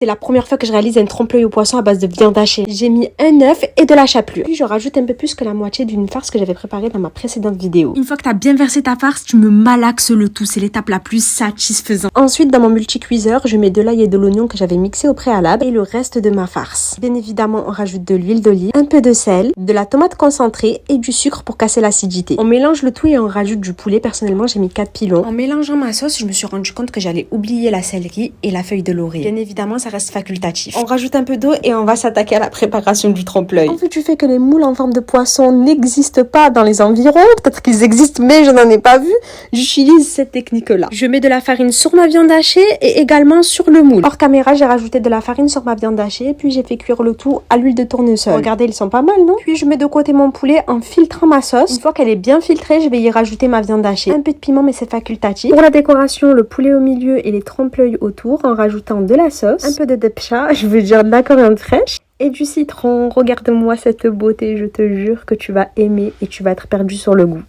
C'est la première fois que je réalise un trompe-l'œil au poisson à base de viande hachée. J'ai mis un œuf et de la chapelure. Puis je rajoute un peu plus que la moitié d'une farce que j'avais préparée dans ma précédente vidéo. Une fois que tu as bien versé ta farce, tu me malaxes le tout. C'est l'étape la plus satisfaisante. Ensuite, dans mon multicuiseur, je mets de l'ail et de l'oignon que j'avais mixé au préalable et le reste de ma farce. Bien évidemment, on rajoute de l'huile d'olive, un peu de sel, de la tomate concentrée et du sucre pour casser l'acidité. On mélange le tout et on rajoute du poulet. Personnellement, j'ai mis 4 pilons. En mélangeant ma sauce, je me suis rendu compte que j'allais oublier la céleri et la feuille de laurier. Bien évidemment, ça reste facultatif. On rajoute un peu d'eau et on va s'attaquer à la préparation du trompe-l'œil. En vue du fait que les moules en forme de poisson n'existent pas dans les environs, peut-être qu'ils existent mais je n'en ai pas vu, j'utilise cette technique-là. Je mets de la farine sur ma viande hachée et également sur le moule. Hors caméra, j'ai rajouté de la farine sur ma viande hachée puis j'ai fait cuire le tout à l'huile de tournesol. Regardez, ils sont pas mal, non? Puis je mets de côté mon poulet en filtrant ma sauce. Une fois qu'elle est bien filtrée, je vais y rajouter ma viande hachée. Un peu de piment mais c'est facultatif. Pour la décoration, le poulet au milieu et les trompe-l'œil autour en rajoutant de la sauce, un peu de depcha, je veux dire de la coriandre fraîche et du citron. Regarde-moi cette beauté, je te jure que tu vas aimer et tu vas être perdu sur le goût.